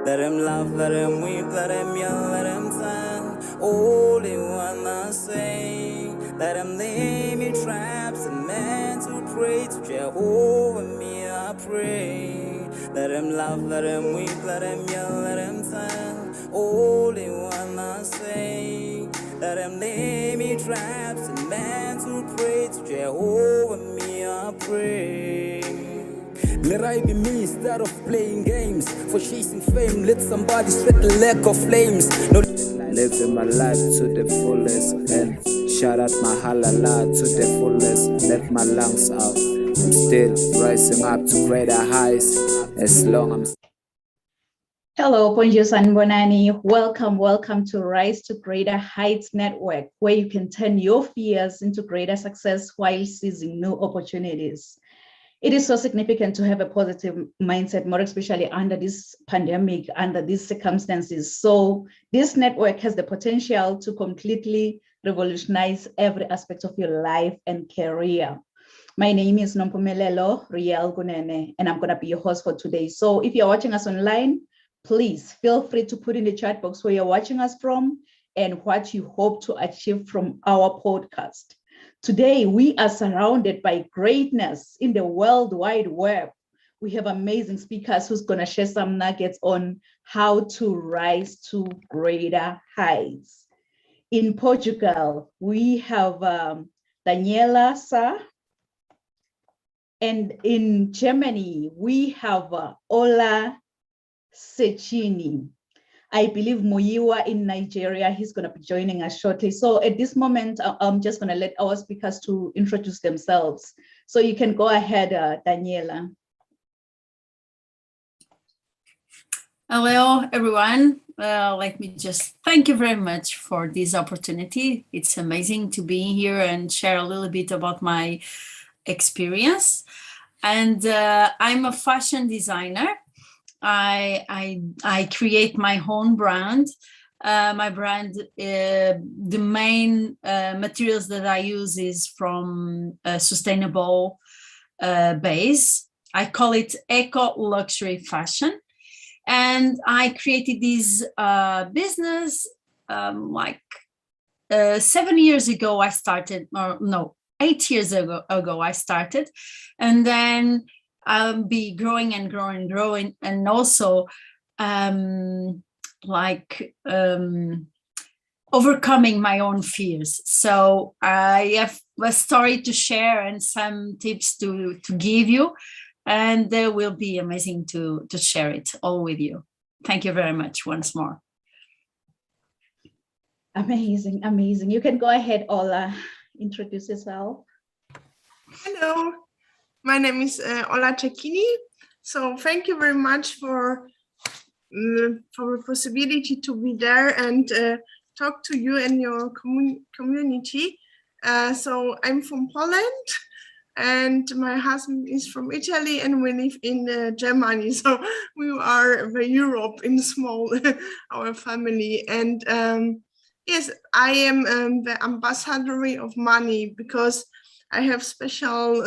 Let him laugh, let him weep, let him yell, let him sing. All they wanna say. Let him lay me traps and men to pray to Jehovah, me I pray. Let him laugh, let him weep, let him yell, let him sing. All they wanna say. Let him lay me traps and men to pray to Jehovah, me I pray. Let I be me instead of playing games. For chasing fame, let somebody sweat the lack of flames. No, living my life to the fullest and shout out my halala to the fullest. Let my lungs out. I'm still rising up to greater heights as long as Hello, bonjour and bonani. Welcome to Rise to Greater Heights Network, where you can turn your fears into greater success while seizing new opportunities. It is so significant to have a positive mindset, more especially under this pandemic, under these circumstances. So this network has the potential to completely revolutionize every aspect of your life and career. My name is Nompumelelo Riel Gunene, and I'm going to be your host for today. So if you're watching us online, please feel free to put in the chat box where you're watching us from and what you hope to achieve from our podcast. Today, we are surrounded by greatness in the World Wide Web. We have amazing speakers who's going to share some nuggets on how to rise to greater heights. In Portugal, we have Daniela Sa. And in Germany, we have Ola Secchini. I believe Muyiwa in Nigeria, he's going to be joining us shortly. So at this moment, I'm just going to let our speakers to introduce themselves. So you can go ahead, Daniela. Hello, everyone. Let me just thank you very much for this opportunity. It's amazing to be here and share a little bit about my experience. And I'm a fashion designer. I create my own brand. My brand, the main materials that I use is from a sustainable base. I call it eco luxury fashion. And I created this business 7 years ago. I started, or no, 8 years ago I started, and then I'll be growing and growing, and also overcoming my own fears. So I have a story to share and some tips to give you, and they will be amazing to share it all with you. Thank you very much once more. Amazing, amazing. You can go ahead, Ola. Introduce yourself. Hello, my name is Ola Secchini. So thank you very much for the possibility to be there and talk to you and your community. So I'm from Poland, and my husband is from Italy, and we live in Germany. So we are Europe in small, our family. And yes, I am the ambassador of money because I have special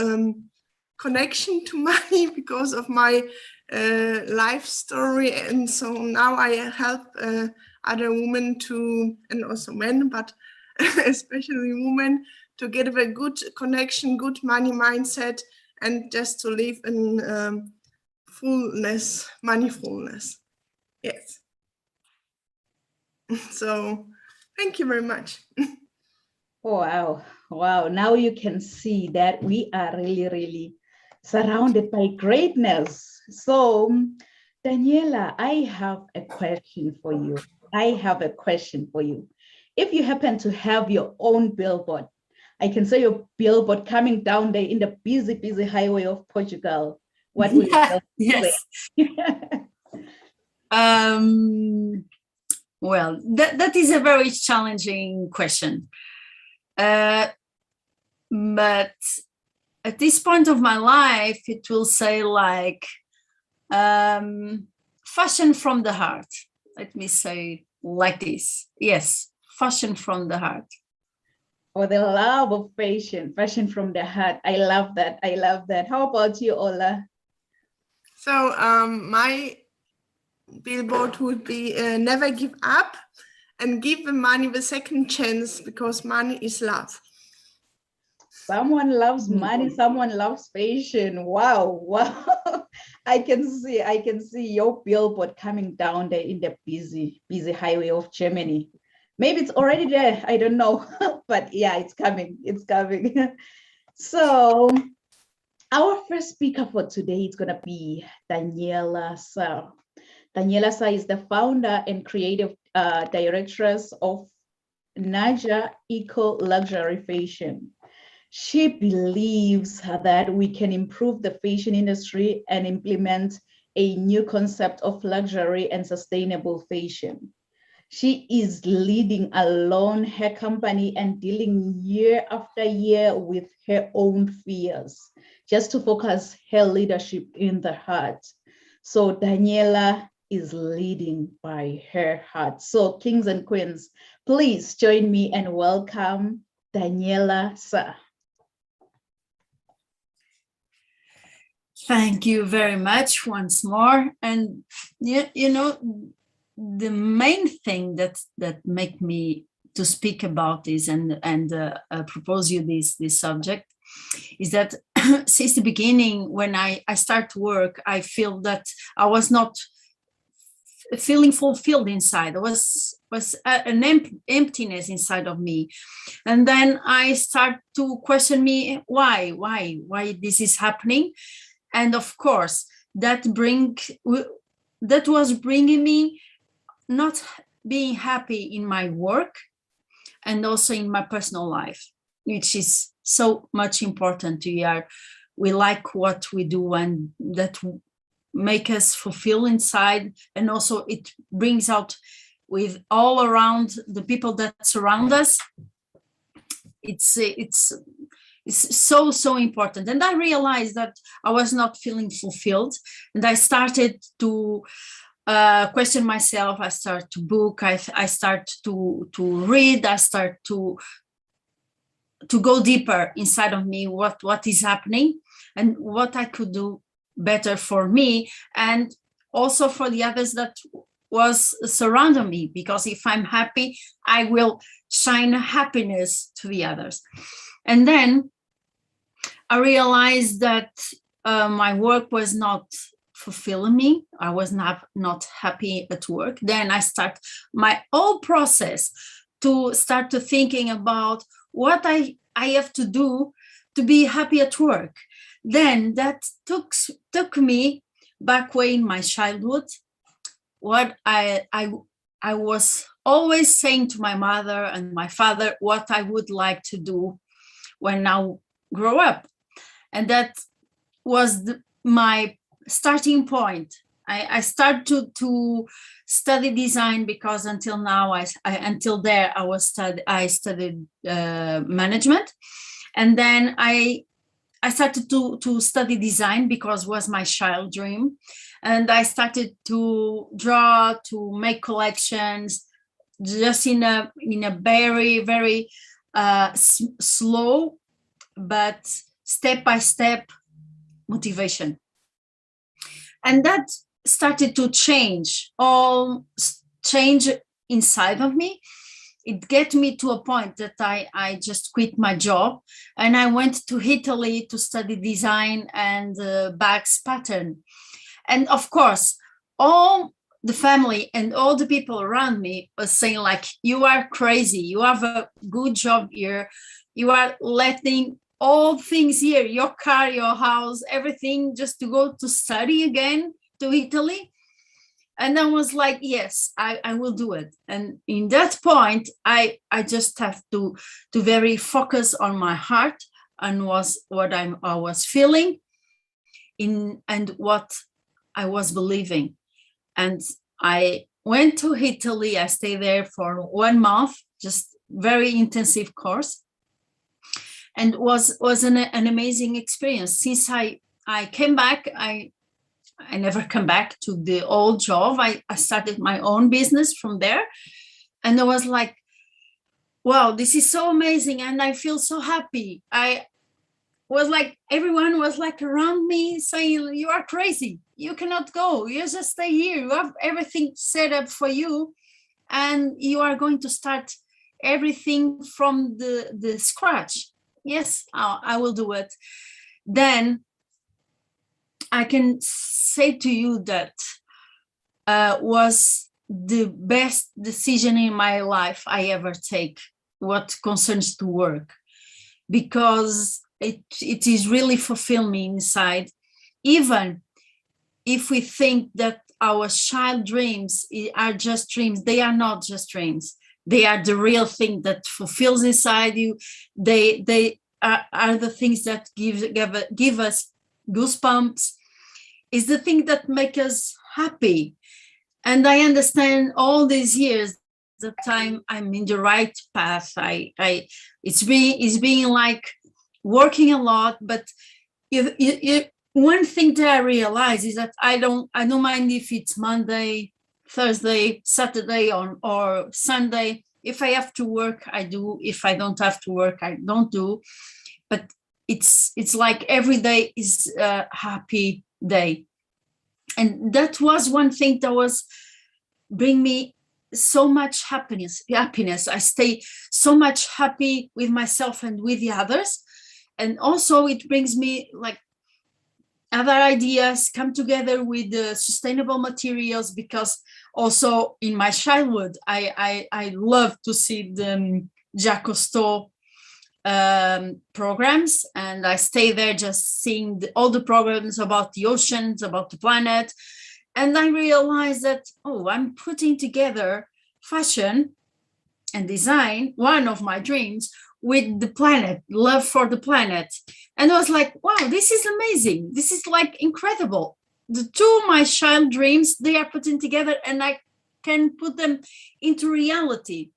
connection to money because of my life story. And so now I help other women to, and also men, but especially women, to get a good connection, good money mindset, and just to live in fullness, moneyfulness. Yes. So thank you very much. Wow. Wow. Now you can see that we are really surrounded by greatness. So, Daniela, I have a question for you. If you happen to have your own billboard, I can say your billboard coming down there in the busy highway of Portugal, what would you yes. Well, that is a very challenging question. But at this point of my life, it will say like fashion from the heart. Let me say like this. Yes, fashion from the heart. Or the love of fashion from the heart. I love that. How about you, Ola? So billboard would be never give up and give the money the second chance, because money is love. Someone loves money, someone loves fashion. Wow, wow. I can see your billboard coming down there in the busy highway of Germany. Maybe it's already there, I don't know. But yeah, it's coming. So our first speaker for today is gonna be Daniela Sa. Daniela Sa is the founder and creative directress of Naja Eco Luxury Fashion. She believes that we can improve the fashion industry and implement a new concept of luxury and sustainable fashion. She is leading alone her company and dealing year after year with her own fears, just to focus her leadership in the heart. So Daniela is leading by her heart. So kings and queens, please join me and welcome Daniela Sa. Thank you very much once more. And you know, the main thing that make me to speak about this and propose you this subject is that since the beginning, when I start to work, I feel that I was not feeling fulfilled inside. There was an emptiness inside of me, and then I start to question me why this is happening. And of course, that was bringing me not being happy in my work and also in my personal life, which is so much important to hear. We like what we do and that make us fulfill inside, and also it brings out with all around the people that surround us. It's so important. And I realized that I was not feeling fulfilled, and I started to question myself. I start to book, I start to read, I start to go deeper inside of me, what is happening and what I could do better for me and also for the others that was surrounding me, because if I'm happy, I will shine happiness to the others. And then I realized that my work was not fulfilling me. I was not happy at work. Then I start my whole process to start to thinking about what I have to do to be happy at work. Then that took me back way in my childhood, what I was always saying to my mother and my father what I would like to do when I grow up. And that was my starting point. I started to study design because until now, I studied management. And then I started to study design because it was my child dream. And I started to draw, to make collections, just in a very, very slow, but step-by-step motivation. And that started to change inside of me. It get me to a point that I just quit my job and I went to Italy to study design and bags pattern. And of course, all the family and all the people around me was saying like, you are crazy. You have a good job here. You are letting all things here, your car, your house, everything, just to go to study again to Italy. And I was like, yes, I will do it. And in that point, I just have to very focus on my heart and what I was feeling and what I was believing. And I went to Italy. I stayed there for 1 month, just very intensive course. And was an amazing experience. Since I came back, I never come back to the old job. I started my own business from there. And I was like, wow, this is so amazing. And I feel so happy. was like, everyone was like around me saying, you are crazy, you cannot go, you just stay here, you have everything set up for you, and you are going to start everything from the scratch. Yes, I will do it. Then I can say to you that was the best decision in my life I ever take, what concerns to work, because it is really fulfilling me inside. Even if we think that our child dreams are just dreams, they are not just dreams. They are the real thing that fulfills inside you. They are the things that give us goosebumps. Is the thing that make us happy. And I understand all these years the time I'm in the right path. It's being like working a lot, but one thing that I realize is that I don't mind if it's Monday, Thursday, Saturday, or Sunday. If I have to work, I do. If I don't have to work, I don't do. But it's like every day is a happy day. And that was one thing that was bring me so much happiness. I stay so much happy with myself and with the others. And also it brings me like other ideas come together with the sustainable materials, because also in my childhood, I love to see the Jacques Cousteau programs, and I stay there just seeing all the programs about the oceans, about the planet. And I realized that, oh, I'm putting together fashion and design, one of my dreams, with the planet, love for the planet. And I was like, wow, this is amazing. This is like incredible. The two of my child dreams, they are putting together, and I can put them into reality.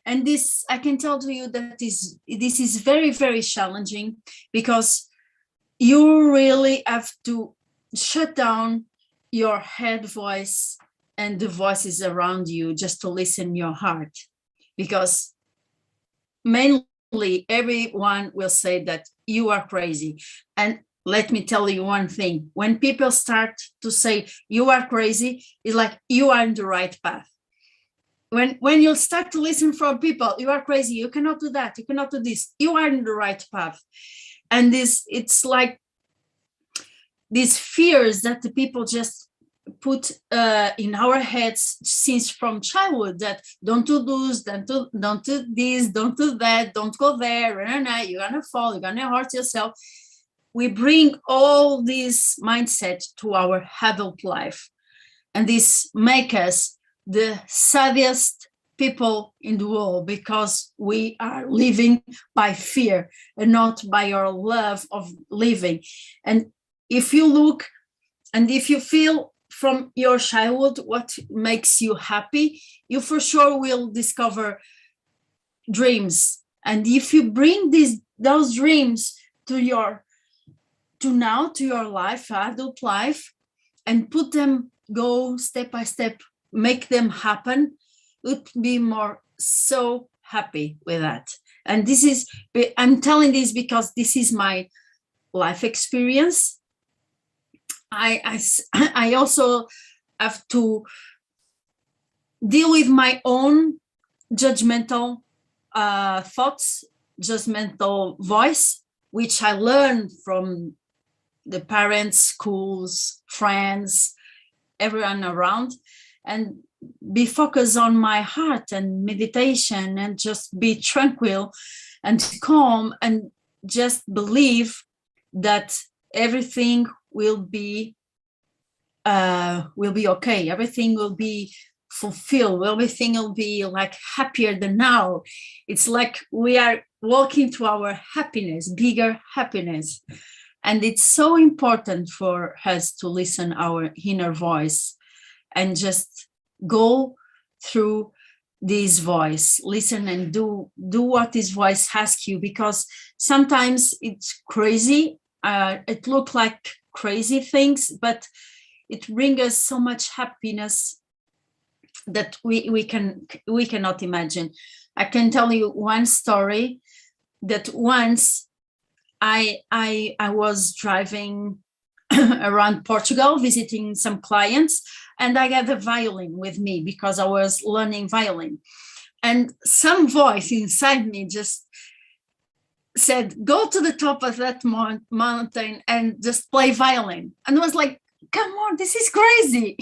And this, I can tell to you that this is very, very challenging, because you really have to shut down your head voice and the voices around you just to listen your heart, because mainly everyone will say that you are crazy. And let me tell you one thing, when people start to say you are crazy, it's like you are in the right path. When you start to listen from people, you are crazy, you cannot do that, you cannot do this, you are in the right path. And it's like these fears that the people just put in our heads since from childhood, that don't do this, don't do this, don't do that, don't go there, you're gonna fall, you're gonna hurt yourself. We bring all this mindset to our adult life, and this make us the saddest people in the world, because we are living by fear and not by our love of living. And if you look and if you feel from your childhood what makes you happy, you for sure will discover dreams. And if you bring those dreams to your life, adult life, and put them, go step by step, make them happen, would be more so happy with that. And this is, I'm telling this because this is my life experience. I also have to deal with my own judgmental thoughts, judgmental voice, which I learned from the parents, schools, friends, everyone around, and be focused on my heart and meditation, and just be tranquil and calm, and just believe that everything will be okay. Everything will be fulfilled. Everything will be like happier than now. It's like we are walking to our happiness, bigger happiness. And it's so important for us to listen our inner voice and just go through this voice, listen and do what this voice asks you, because sometimes it's crazy. It looks like crazy things, but it brings us so much happiness that we cannot imagine. I can tell you one story that once I was driving around Portugal, visiting some clients, and I had a violin with me because I was learning violin. And some voice inside me just said, go to the top of that mountain and just play violin. And I was like, come on, this is crazy.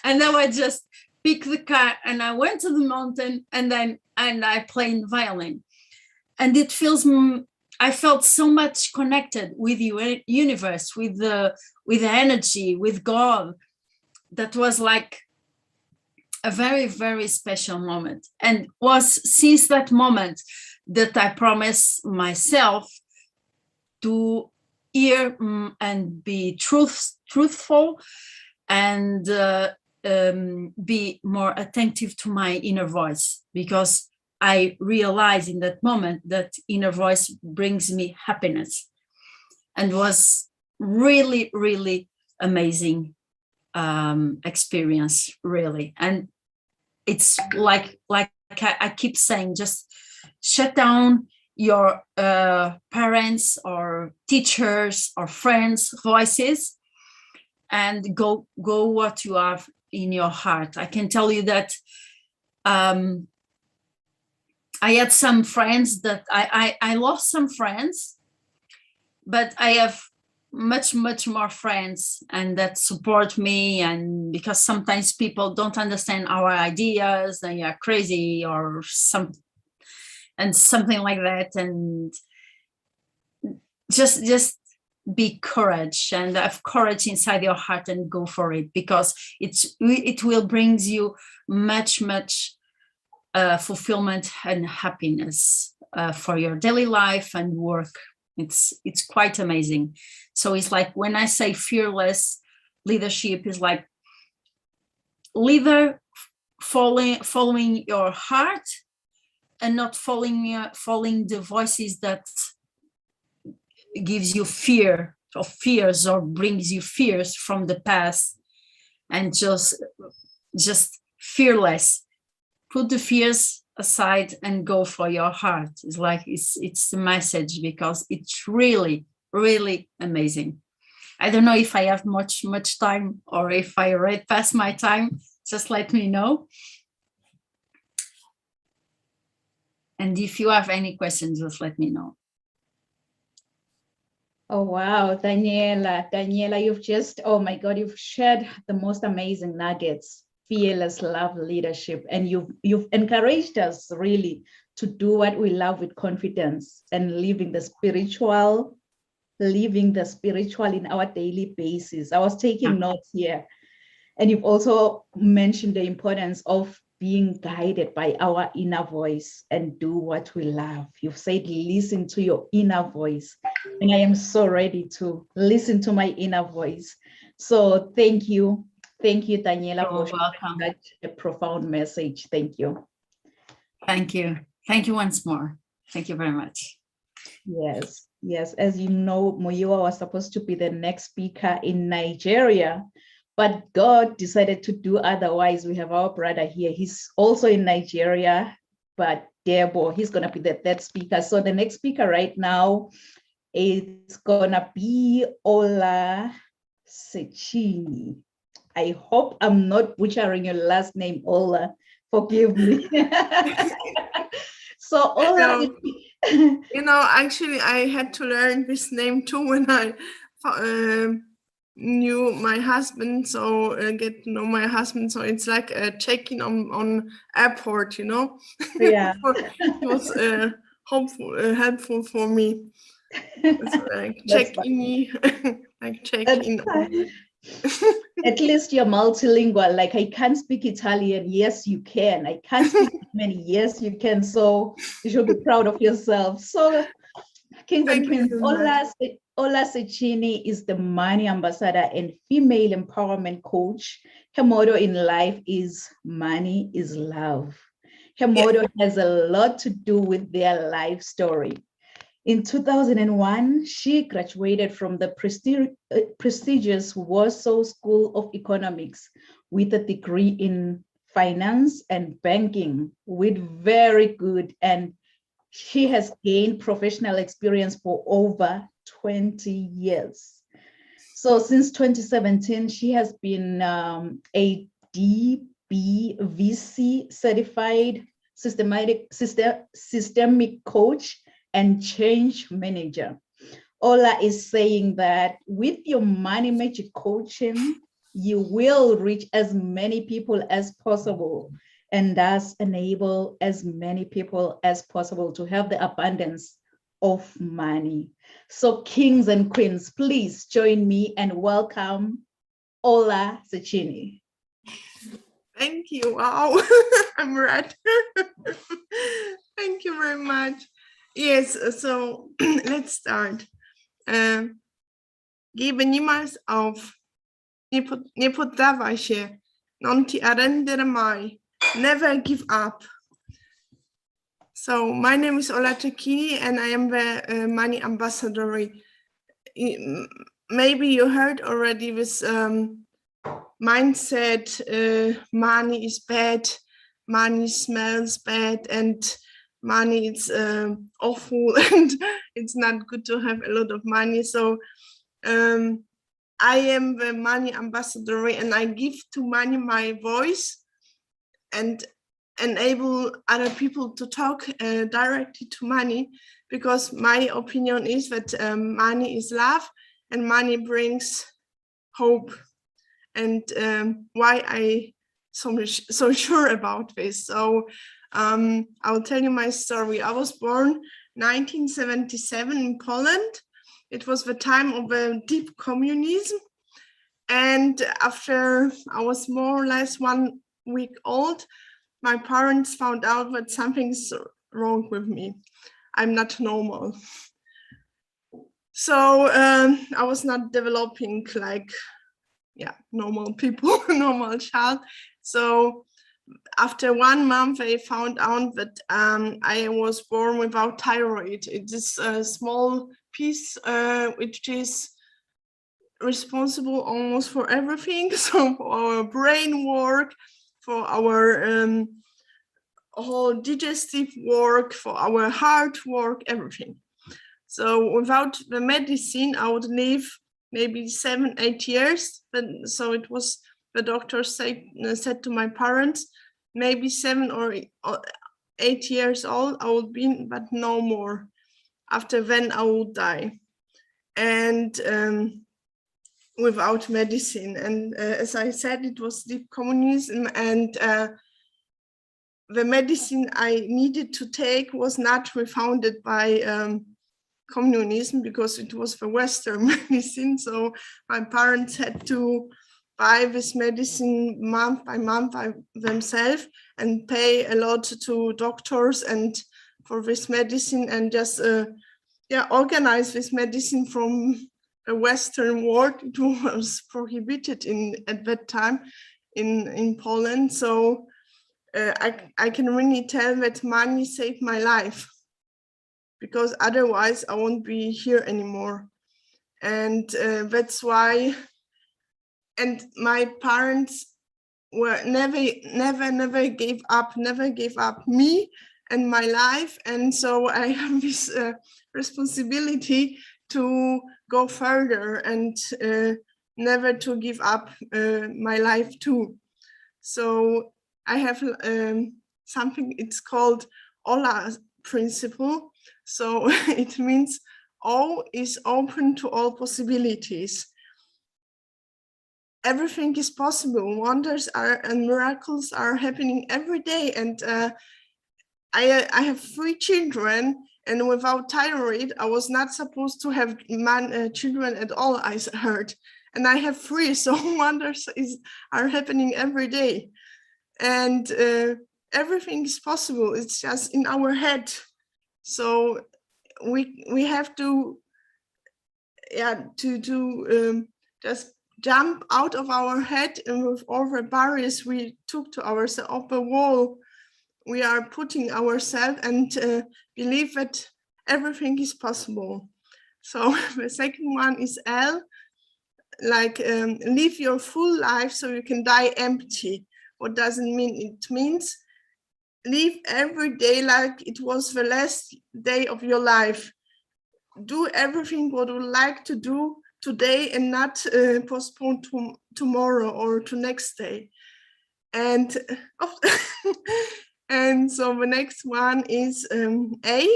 And then I just picked the car and I went to the mountain and I played violin. And it feels, I felt so much connected with the universe, with the energy, with God. That was like a very, very special moment. And was since that moment that I promised myself to hear and be truthful and be more attentive to my inner voice, because I realized in that moment that inner voice brings me happiness, and was really, really amazing experience, really. And it's like I keep saying, just shut down your parents or teachers or friends' voices and go what you have in your heart. I can tell you that I had some friends that I lost some friends, but I have much more friends and that support me. And because sometimes people don't understand our ideas, they are crazy or something like that, and just be courage and have courage inside your heart and go for it, because it will brings you much fulfillment and happiness for your daily life and work. It's quite amazing. So it's like when I say fearless leadership is like leader following your heart and not following the voices that gives you fears or brings you fears from the past, and just fearless. Put the fears aside and go for your heart. It's like it's the message, because it's really, really amazing. I don't know if I have much time or if I already past my time. Just let me know. And if you have any questions, just let me know. Oh, wow, Daniela, you've just, oh my God, you've shared the most amazing nuggets. Fearless love leadership, and you've encouraged us really to do what we love with confidence and living the spiritual in our daily basis. I was taking notes here, and you've also mentioned the importance of being guided by our inner voice and do what we love. You've said listen to your inner voice, and I am so ready to listen to my inner voice. So thank you, Daniela, for such a profound message. Thank you. Thank you once more. Thank you very much. Yes. As you know, Muyiwa was supposed to be the next speaker in Nigeria, but God decided to do otherwise. We have our brother here. He's also in Nigeria, but Debo, he's going to be the third speaker. So the next speaker right now is going to be Ola Sechini. I hope I'm not butchering your last name, Ola. Forgive me. So Ola, actually, I had to learn this name too when I knew my husband. So get to know my husband. So it's like a check-in on airport, Yeah. It was helpful for me. It's like check-in, like check-in. At least you're multilingual. Like, I can't speak Italian. Yes, you can. I can't speak German. Yes, you can. So you should be proud of yourself. So, kings and queens, Ola Sechini is the money ambassador and female empowerment coach. Her motto in life is money is love. Her motto has a lot to do with their life story. In 2001, she graduated from the prestigious Warsaw School of Economics with a degree in finance and banking with very good and She has gained professional experience for over 20 years. So since 2017, she has been a DBVC certified systemic coach and change manager. Ola is saying that with your money magic coaching, you will reach as many people as possible and thus enable as many people as possible to have the abundance of money. So kings and queens, please join me and welcome Ola Cecchini. Thank you. Wow, I'm ready. Thank you very much. Yes, so let's start. Gebe niemals auf. Nie poddawaj się. Non ti arrendere mai. Never give up. So my name is Ola Cecchini and I am the money ambassador. Maybe you heard already this mindset, money is bad, money smells bad, and money is awful, and it's not good to have a lot of money. So I am the money ambassador and I give to money my voice and enable other people to talk directly to money, because my opinion is that money is love and money brings hope. And why I so sure about this. So I'll tell you my story. I was born 1977 in Poland. It was the time of a deep communism. And after I was more or less 1 week old, my parents found out that something's wrong with me. I'm not normal. So I was not developing like, normal people, normal child. So after 1 month, they found out that I was born without thyroid. It is a small piece which is responsible almost for everything. So for our brain work, for our whole digestive work, for our heart work, everything. So without the medicine, I would live maybe 7-8 years. But so it was, the doctor said to my parents, maybe 7 or 8 years old I would be, but no more. After then I would die. And without medicine. And as I said, it was deep communism, and the medicine I needed to take was not refounded by communism, because it was the Western medicine. So my parents had to buy this medicine month by month by themselves and pay a lot to doctors and for this medicine, and just organize this medicine from the Western world. It was prohibited at that time in Poland. So I can really tell that money saved my life, because otherwise I won't be here anymore. And that's why, and my parents were never gave up me and my life. And so I have this responsibility to go further and never to give up my life too. So I have something, it's called Ola principle. So it means all is open to all possibilities. Everything is possible. Wonders and miracles are happening every day. And I have 3 children, and without thyroid, I was not supposed to have children at all, I heard. And I have 3, so wonders are happening every day. And everything is possible. It's just in our head. So we have to just jump out of our head, and with all the barriers we took to ourselves, off the wall, we are putting ourselves, and believe that everything is possible. So the second one is L, like live your full life so you can die empty. What does it mean? It means live every day like it was the last day of your life. Do everything what you like to do today and not postpone to tomorrow or to next day. And and so the next one is A,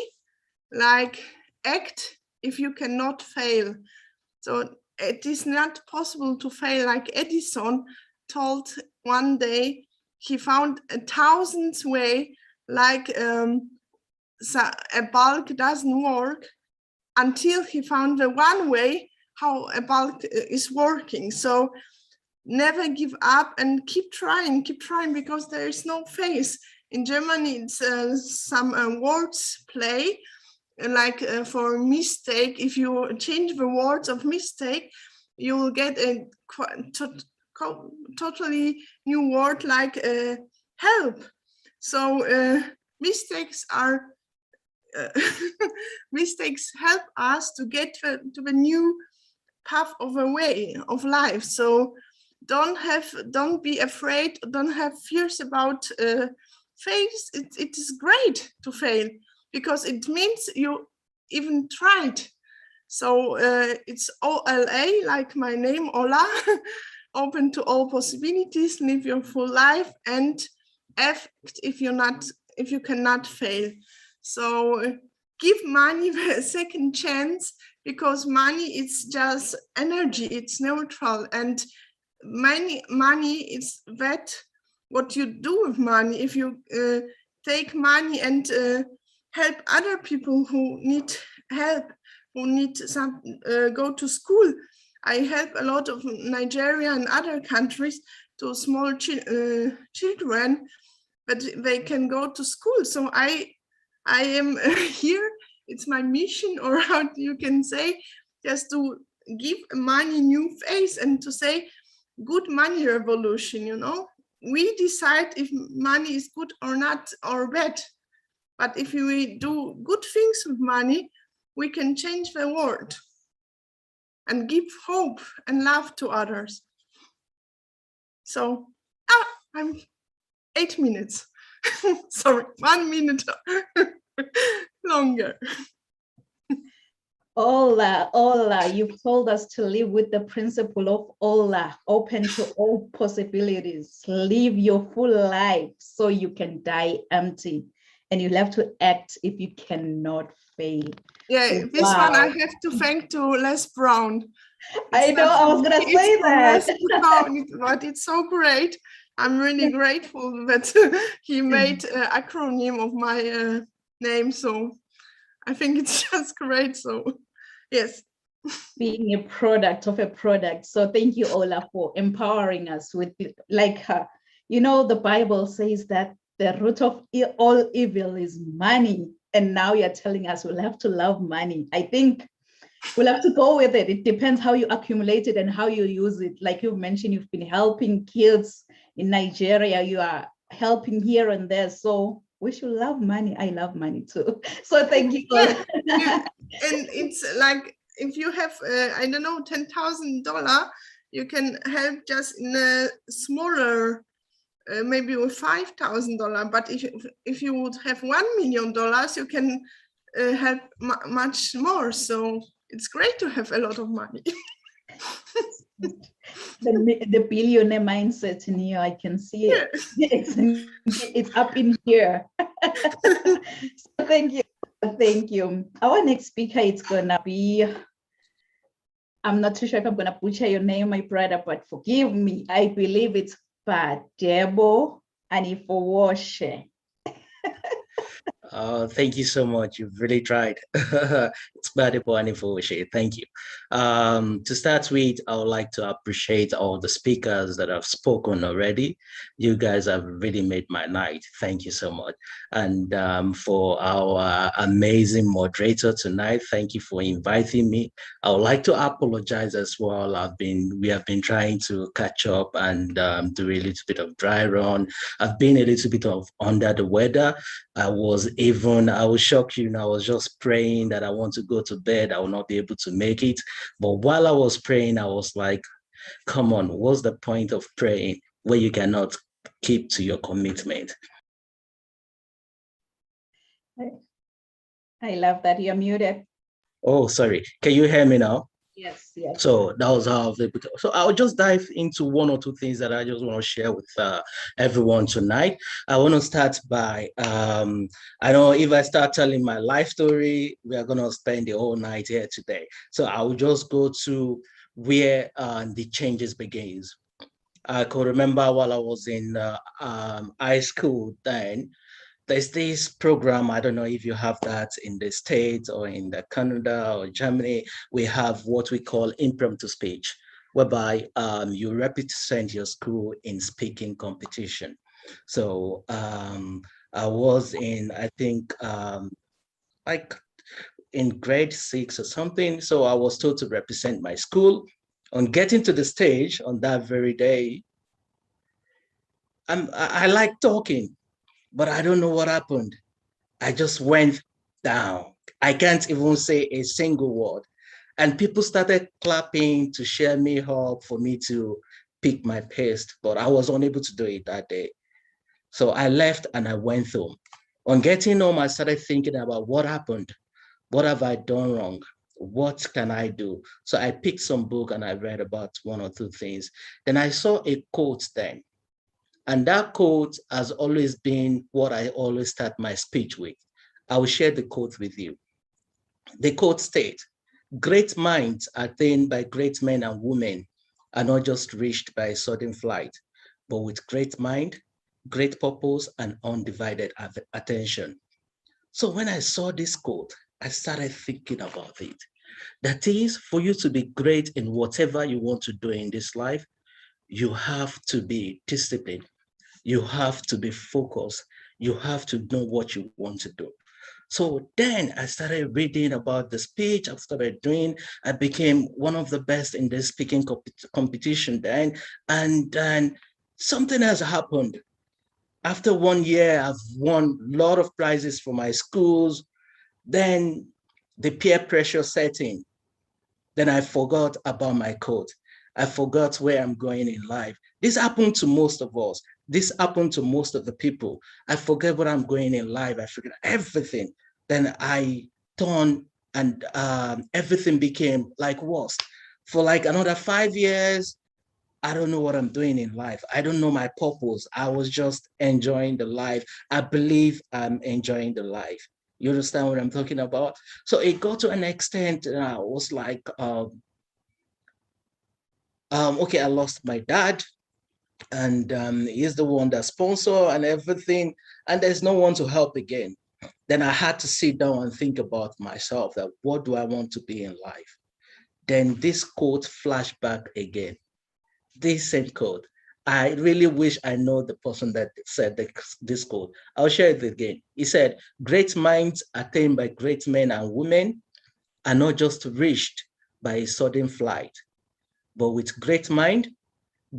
like act if you cannot fail. So it is not possible to fail. Like Edison told one day, he found 1,000th way, like so a bulb doesn't work, until he found the one way how a bulb is working. So never give up and keep trying, because there is no phase. In Germany, it's some words play, like for mistake. If you change the words of mistake, you will get a totally new word like help. So mistakes are mistakes help us to get to the new path of a way of life. So don't be afraid, don't have fears about fails. It is great to fail, because it means you even tried. So it's OLA, like my name, Ola, open to all possibilities, live your full life, and act if you cannot fail. So give money a second chance, because money is just energy, it's neutral, and money is that what you do with money. If you take money and help other people who need help, who need some go to school. I help a lot of Nigeria and other countries to small children, but they can go to school. So I am here. It's my mission, or how you can say, just to give money new face and to say good money revolution. You know, we decide if money is good or not, or bad. But if we do good things with money, we can change the world and give hope and love to others. So I'm 8 minutes. Sorry, 1 minute longer. Ola, you've told us to live with the principle of Ola, open to all possibilities. Live your full life so you can die empty. And you'll have to act if you cannot fail. Yeah, this one I have to thank to Les Brown. I know, I was gonna say that. Brown, but it's so great. I'm really grateful that he made an acronym of my name. So I think it's just great. So yes. Being a product of a product. So thank you, Ola, for empowering us with, like, you know, the Bible says that the root of all evil is money. And now you're telling us we'll have to love money. I think we'll have to go with it. It depends how you accumulate it and how you use it. Like you mentioned, you've been helping kids in Nigeria. You are helping here and there. So we should love money. I love money too. So thank you. Yeah. And it's like, if you have, I don't know, $10,000, you can help just in a smaller, maybe with $5,000. But if you would have $1 million, you can help much more. So it's great to have a lot of money. The billionaire mindset in you, I can see it. It's up in here. So thank you. Thank you. Our next speaker is gonna be, I'm not too sure if I'm gonna butcher your name, my brother, but forgive me. I believe it's Badebo Anifowoshe. Thank you so much. You've really tried. It's Badebo Anifowoshe. Thank you. To start with, I would like to appreciate all the speakers that have spoken already. You guys have really made my night. Thank you so much. And for our amazing moderator tonight, thank you for inviting me. I would like to apologize as well. We have been trying to catch up and do a little bit of dry run. I've been a little bit of under the weather. I was shocked, you know, I was just praying that I want to go to bed. I will not be able to make it. But while I was praying, I was like, come on, what's the point of praying where you cannot keep to your commitment? I love that. You're muted. Oh, sorry. Can you hear me now? Yes, yes. So that was how they put it. So I'll just dive into one or two things that I just want to share with everyone tonight. I want to start by, I know if I start telling my life story, we are going to spend the whole night here today. So I will just go to where the changes begins. I could remember while I was in high school then, there's this program. I don't know if you have that in the States or in the Canada or Germany. We have what we call impromptu speech, whereby you represent your school in speaking competition. So I was in, I think, like in grade 6 or something. So I was told to represent my school. On getting to the stage on that very day, I like talking, but I don't know what happened. I just went down. I can't even say a single word. And people started clapping to cheer me up for me to pick my pace, but I was unable to do it that day. So I left and I went home. On getting home, I started thinking about what happened. What have I done wrong? What can I do? So I picked some book and I read about one or two things. Then I saw a quote then. And that quote has always been what I always start my speech with. I will share the quote with you. The quote states, "Great minds attained by great men and women are not just reached by a sudden flight, but with great mind, great purpose, and undivided attention." So when I saw this quote, I started thinking about it. That is, for you to be great in whatever you want to do in this life, you have to be disciplined. You have to be focused. You have to know what you want to do. So then I started reading about the speech. I started doing. I became one of the best in the speaking competition then. And then something has happened. After 1 year, I've won a lot of prizes for my schools. Then the peer pressure set in. Then I forgot about my code. I forgot where I'm going in life. This happened to most of us. This happened to most of the people. I forget what I'm going in life. I forget everything. Then I turned and everything became like worse. For like another 5 years, I don't know what I'm doing in life. I don't know my purpose. I was just enjoying the life. I believe I'm enjoying the life. You understand what I'm talking about? So it got to an extent, I was like, okay, I lost my dad, and he's the one that sponsor and everything, and there's no one to help again. Then I had to sit down and think about myself, that what do I want to be in life? Then this quote flashed back again. This same quote. I really wish I know the person that said this quote. I'll share it again. He said, "Great minds attained by great men and women are not just reached by a sudden flight, but with great mind,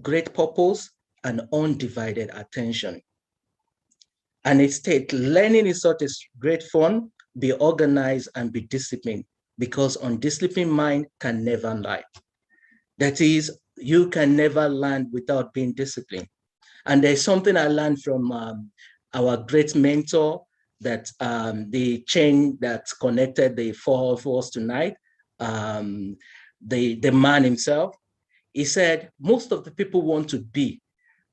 great purpose, and undivided attention." And it states, "Learning is such a great fun, be organized and be disciplined, because undisciplined mind can never learn." That is, you can never learn without being disciplined. And there's something I learned from our great mentor, that the chain that connected the four of us tonight, the man himself. He said, most of the people want to be,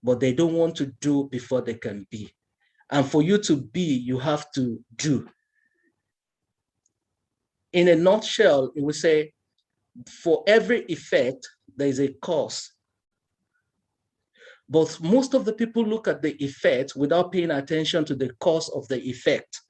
but they don't want to do before they can be. And for you to be, you have to do. In a nutshell, it would say, for every effect, there is a cause. But most of the people look at the effect without paying attention to the cause of the effect.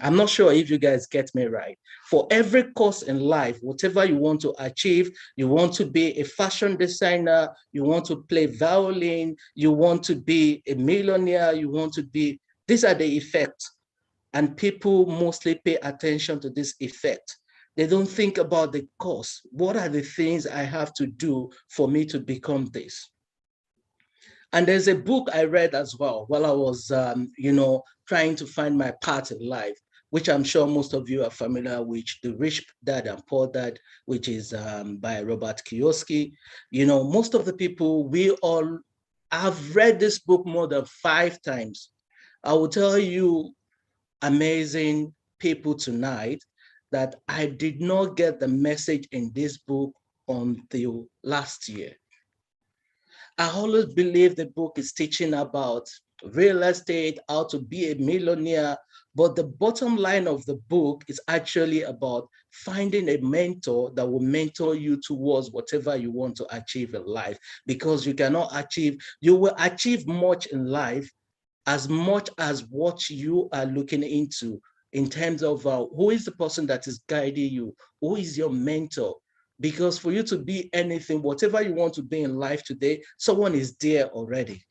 I'm not sure if you guys get me right. For every cause in life, whatever you want to achieve, you want to be a fashion designer, you want to play violin, you want to be a millionaire, you want to be, these are the effects. And people mostly pay attention to this effect. They don't think about the cause. What are the things I have to do for me to become this? And there's a book I read as well while I was, trying to find my path in life, which I'm sure most of you are familiar with, The Rich Dad and Poor Dad, which is by Robert Kiyosaki. You know, most of the people, we all have read this book more than 5 times. I will tell you, amazing people tonight that I did not get the message in this book until last year. I always believe the book is teaching about real estate, how to be a millionaire, but the bottom line of the book is actually about finding a mentor that will mentor you towards whatever you want to achieve in life, because you will achieve much in life as much as what you are looking into in terms of who is the person that is guiding you, who is your mentor. Because for you to be anything, whatever you want to be in life today, someone is there already.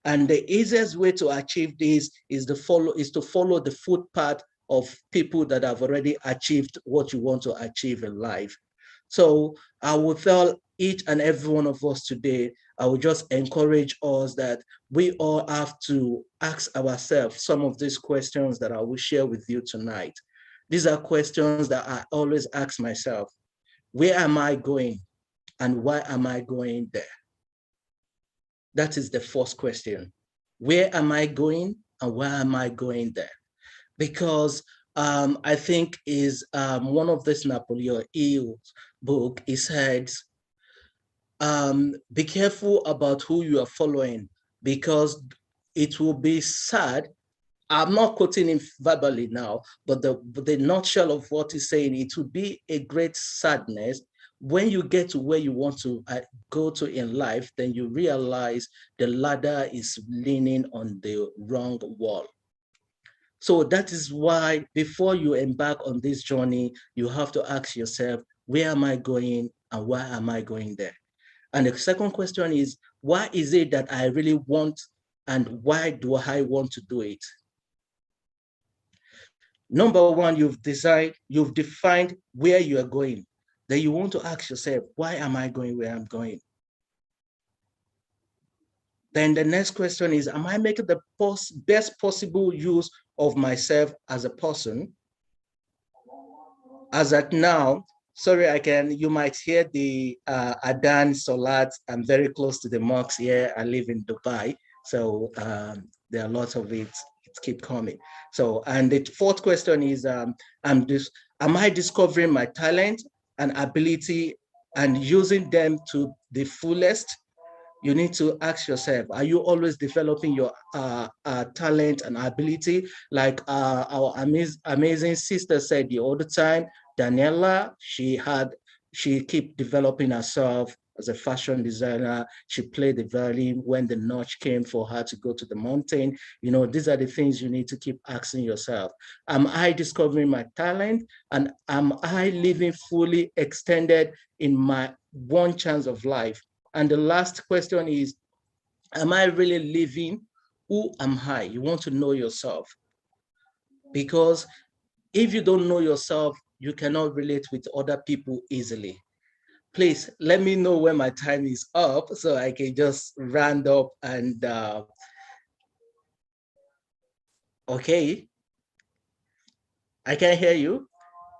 And the easiest way to achieve this is to follow the footpath of people that have already achieved what you want to achieve in life. So I will tell each and every one of us today, I will just encourage us that we all have to ask ourselves some of these questions that I will share with you tonight. These are questions that I always ask myself. Where am I going and why am I going there? That is the first question. Where am I going and why am I going there? Because I think is one of this Napoleon Hill's book, he said, be careful about who you are following, because it will be sad. I'm not quoting him verbally now, but the nutshell of what he's saying, it will be a great sadness when you get to where you want to go to in life, then you realize the ladder is leaning on the wrong wall. So that is why before you embark on this journey, you have to ask yourself, where am I going and why am I going there? And the second question is, why is it that I really want and why do I want to do it? Number one, you've defined where you are going. Then you want to ask yourself, why am I going where I'm going? Then the next question is, am I making the best possible use of myself as a person? As at now, sorry, you might hear the Adan Salat. I'm very close to the mosque here. I live in Dubai. So there are lots of it keep coming. So, and the fourth question is, am I discovering my talent and ability and using them to the fullest? You need to ask yourself, are you always developing your talent and ability? Like our amazing sister said the other time, Daniela, she kept developing herself as a fashion designer. She played the violin when the notch came for her to go to the mountain. You know, these are the things you need to keep asking yourself. Am I discovering my talent? And am I living fully extended in my one chance of life? And the last question is, am I really living? Who am I? You want to know yourself. Because if you don't know yourself, you cannot relate with other people easily. Please let me know when my time is up so I can just round up and okay. I can hear you.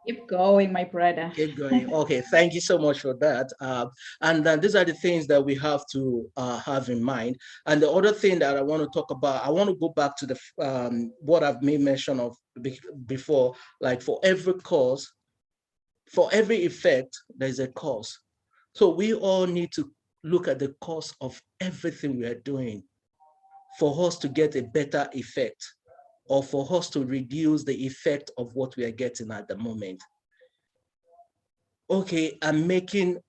Keep going, my brother. Keep going. Okay, thank you so much for that. And then these are the things that we have to have in mind. And the other thing that I want to talk about, I want to go back to the what I've made mention of before, like for every cause, for every effect, there's a cause. So we all need to look at the cause of everything we are doing for us to get a better effect, or for us to reduce the effect of what we are getting at the moment. Okay, I'm making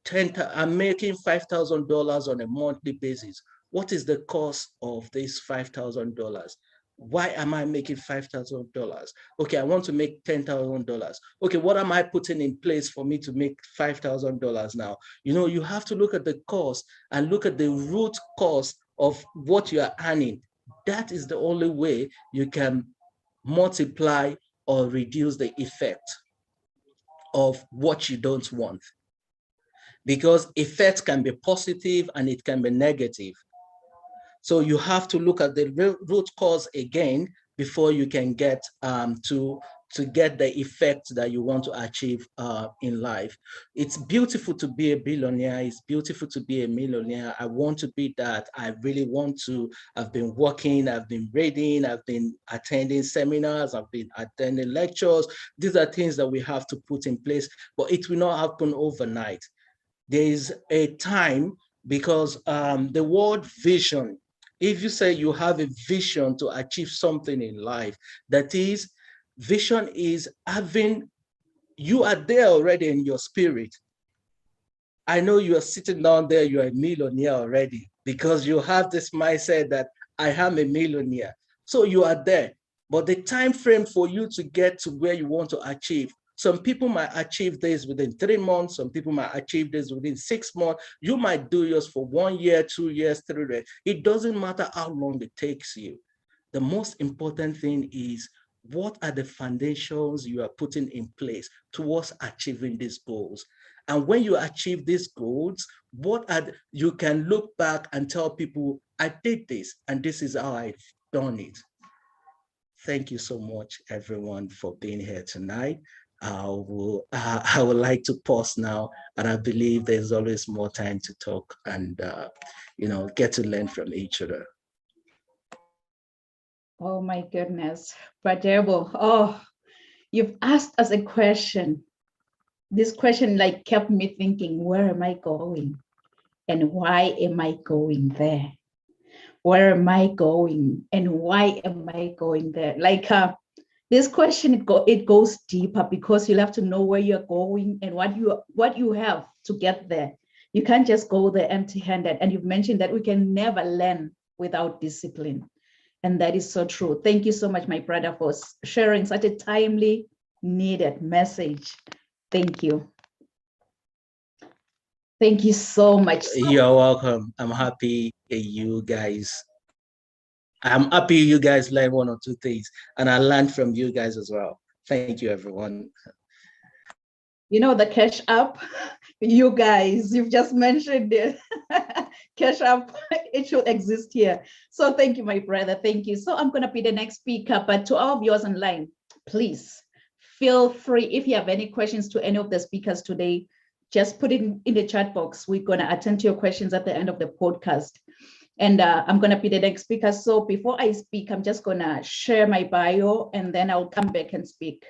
$5,000 on a monthly basis. What is the cost of this $5,000? Why am I making $5,000? Okay, I want to make $10,000. Okay, what am I putting in place for me to make $5,000 now? You know, you have to look at the cost and look at the root cause of what you are earning. That is the only way you can multiply or reduce the effect of what you don't want. Because effects can be positive and it can be negative. So you have to look at the root cause again before you can get to to get the effect that you want to achieve in life. It's beautiful to be a billionaire. It's beautiful to be a millionaire. I want to be that. I really want to. I've been working, I've been reading, I've been attending seminars, I've been attending lectures. These are things that we have to put in place, but it will not happen overnight. There is a time, because the word vision, if you say you have a vision to achieve something in life, that is, vision is having, you are there already in your spirit. I know you are sitting down there, you are a millionaire already, because you have this mindset that I am a millionaire. So you are there, but the time frame for you to get to where you want to achieve, some people might achieve this within 3 months, some people might achieve this within 6 months. You might do yours for 1 year, 2 years, 3 years. It doesn't matter how long it takes you. The most important thing is, what are the foundations you are putting in place towards achieving these goals? And when you achieve these goals, you can look back and tell people, I did this, and this is how I've done it. Thank you so much, everyone, for being here tonight. I would like to pause now, and I believe there's always more time to talk and get to learn from each other. Oh my goodness, Brother, oh, you've asked us a question. This question like kept me thinking, where am I going? And why am I going there? Where am I going? And why am I going there? Like this question, it goes deeper, because you'll have to know where you're going and what you have to get there. You can't just go there empty-handed. And you've mentioned that we can never learn without discipline. And that is so true. Thank you so much, my brother, for sharing such a timely, needed message. Thank you. Thank you so much. You're welcome. I'm happy you guys learned 1 or 2 things, and I learned from you guys as well. Thank you, everyone. You know, the Cash App, you guys, you've just mentioned it. Cash App, it should exist here. So thank you, my brother. Thank you. So I'm going to be the next speaker, but to all viewers online, please feel free. If you have any questions to any of the speakers today, just put it in the chat box. We're going to attend to your questions at the end of the podcast. And I'm going to be the next speaker. So before I speak, I'm just going to share my bio, and then I'll come back and speak.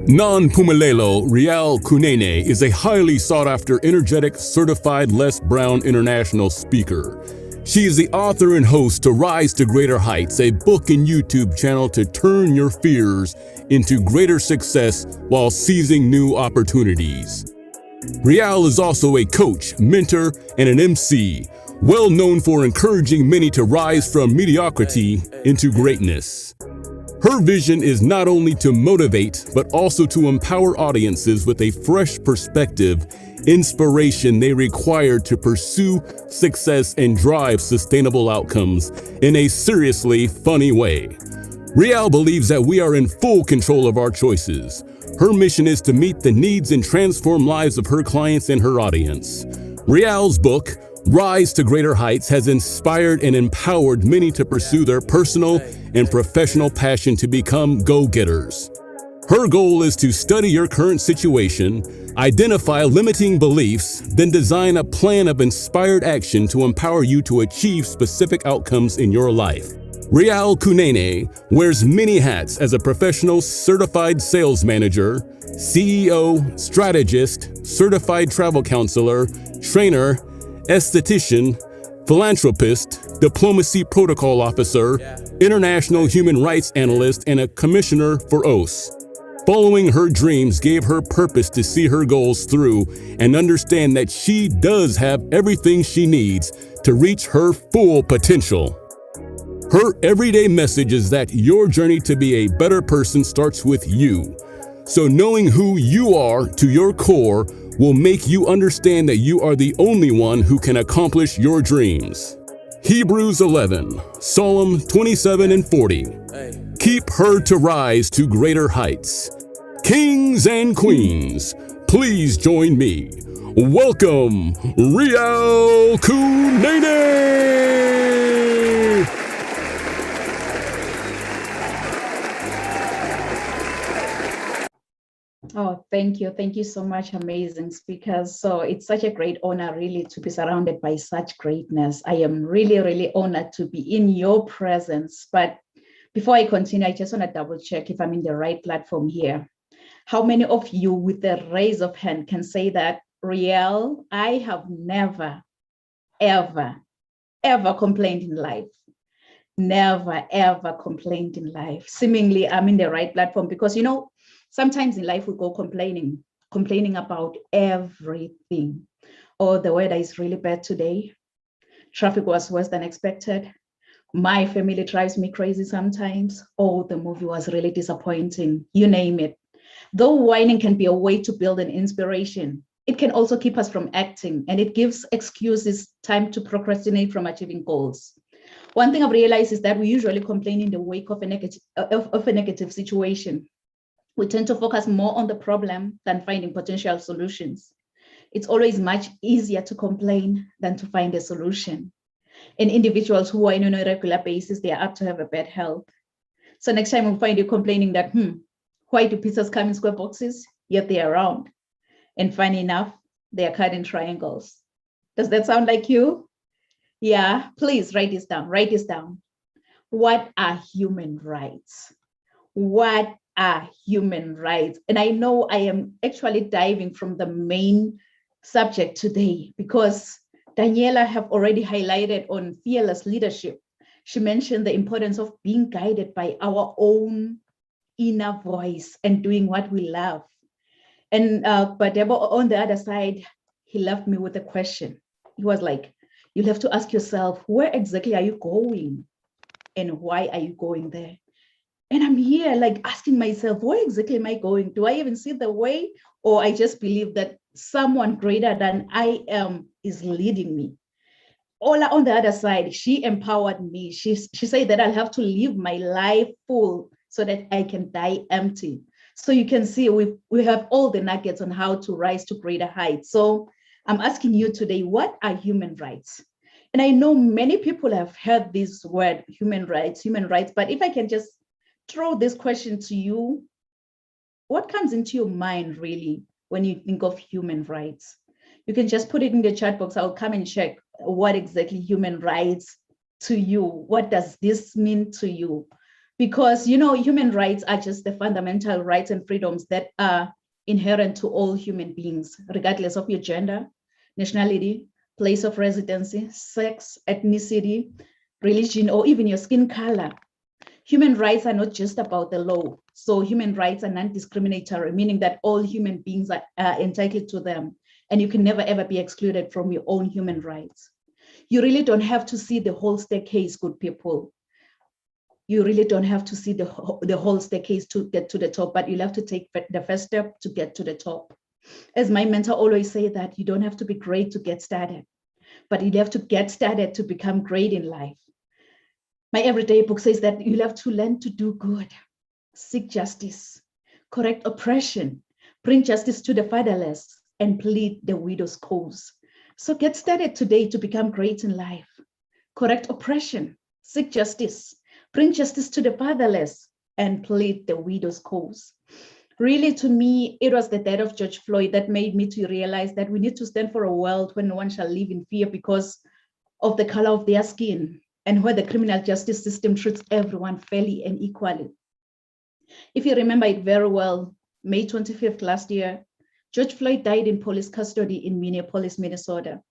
Non-Pumelelo Rial Kunene is a highly sought-after, energetic, certified Les Brown International speaker. She is the author and host to Rise to Greater Heights, a book and YouTube channel to turn your fears into greater success while seizing new opportunities. Rial is also a coach, mentor, and an MC, well known for encouraging many to rise from mediocrity into greatness. Her vision is not only to motivate, but also to empower audiences with a fresh perspective, inspiration they require to pursue success and drive sustainable outcomes in a seriously funny way. Rial believes that we are in full control of our choices. Her mission is to meet the needs and transform lives of her clients and her audience. Rial's book, Rise to Greater Heights, has inspired and empowered many to pursue their personal and professional passion to become go-getters. Her goal is to study your current situation, identify limiting beliefs, then design a plan of inspired action to empower you to achieve specific outcomes in your life. Rial Kunene wears many hats as a professional certified sales manager, CEO, strategist, certified travel counselor, trainer, esthetician, philanthropist, diplomacy protocol officer, international human rights analyst, and a commissioner for OAS. Following her dreams gave her purpose to see her goals through and understand that she does have everything she needs to reach her full potential. Her everyday message is that your journey to be a better person starts with you. So knowing who you are to your core will make you understand that you are the only one who can accomplish your dreams. Hebrews 11, Psalm 27 and 40. Keep her to rise to greater heights. Kings and queens, please join me. welcome Riel Kunene. Oh, thank you. Thank you so much, amazing speakers. So it's such a great honor really to be surrounded by such greatness. I am really, really honored to be in your presence. But before I continue, I just want to double check if I'm in the right platform here. How many of you with a raise of hand can say that, Riel, I have never, ever, ever complained in life? Never, ever complained in life. Seemingly, I'm in the right platform because, you know, sometimes in life we go complaining about everything. Oh, the weather is really bad today. Traffic was worse than expected. My family drives me crazy sometimes. Oh, the movie was really disappointing. You name it. Though whining can be a way to build an inspiration, it can also keep us from acting, and it gives excuses time to procrastinate from achieving goals. One thing I've realized is that we usually complain in the wake of a negative situation. We tend to focus more on the problem than finding potential solutions. It's always much easier to complain than to find a solution. And individuals who are on a regular basis, they are apt to have a bad health. So next time we'll find you complaining that, why do pizzas come in square boxes? Yet they are round. And funny enough, they are cut in triangles. Does that sound like you? Yeah, please write this down. Write this down. What are human rights? What are human rights? And I know I am actually diving from the main subject today because Daniela have already highlighted on fearless leadership. She mentioned the importance of being guided by our own inner voice and doing what we love. And but Debo, on the other side, he left me with a question. He was like, you'll have to ask yourself, where exactly are you going? And why are you going there? And I'm here like asking myself, where exactly am I going? Do I even see the way? Or I just believe that someone greater than I am is leading me. Ola on the other side, she empowered me. She said that I'll have to live my life full so that I can die empty. So you can see we have all the nuggets on how to rise to greater heights. So I'm asking you today, what are human rights? And I know many people have heard this word, human rights, but if I can just throw this question to you, what comes into your mind really when you think of human rights? You can just put it in the chat box. I'll come and check what exactly human rights to you. What does this mean to you? Because, you know, human rights are just the fundamental rights and freedoms that are inherent to all human beings, regardless of your gender, nationality, place of residency, sex, ethnicity, religion, or even your skin color. Human rights are not just about the law. So human rights are non-discriminatory, meaning that all human beings are entitled to them, and you can never ever be excluded from your own human rights. You really don't have to see the whole staircase, good people. You really don't have to see the whole staircase to get to the top, but you'll have to take the first step to get to the top. As my mentor always say that you don't have to be great to get started, but you have to get started to become great in life. My everyday book says that you'll have to learn to do good, seek justice, correct oppression, bring justice to the fatherless, and plead the widow's cause. So get started today to become great in life. Correct oppression, seek justice, bring justice to the fatherless, and plead the widow's cause. Really, to me, it was the death of George Floyd that made me to realize that we need to stand for a world where no one shall live in fear because of the color of their skin, and where the criminal justice system treats everyone fairly and equally. If you remember it very well, May 25th last year, George Floyd died in police custody in Minneapolis, Minnesota.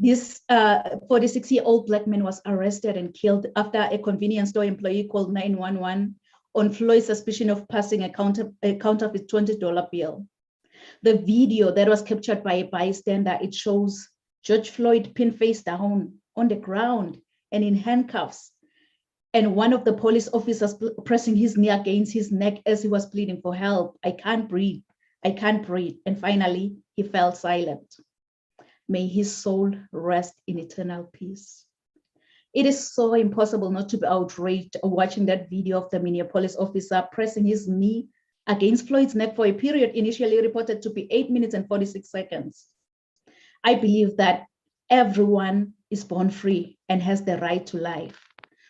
This 46-year-old Black man was arrested and killed after a convenience store employee called 911 on Floyd's suspicion of passing a counterfeit $20 bill. The video that was captured by a bystander, it shows George Floyd pinned face down on the ground and in handcuffs, and one of the police officers pressing his knee against his neck as he was pleading for help. I can't breathe, I can't breathe. And finally, he fell silent. May his soul rest in eternal peace. It is so impossible not to be outraged watching that video of the Minneapolis officer pressing his knee against Floyd's neck for a period initially reported to be 8 minutes and 46 seconds. I believe that everyone is born free and has the right to life.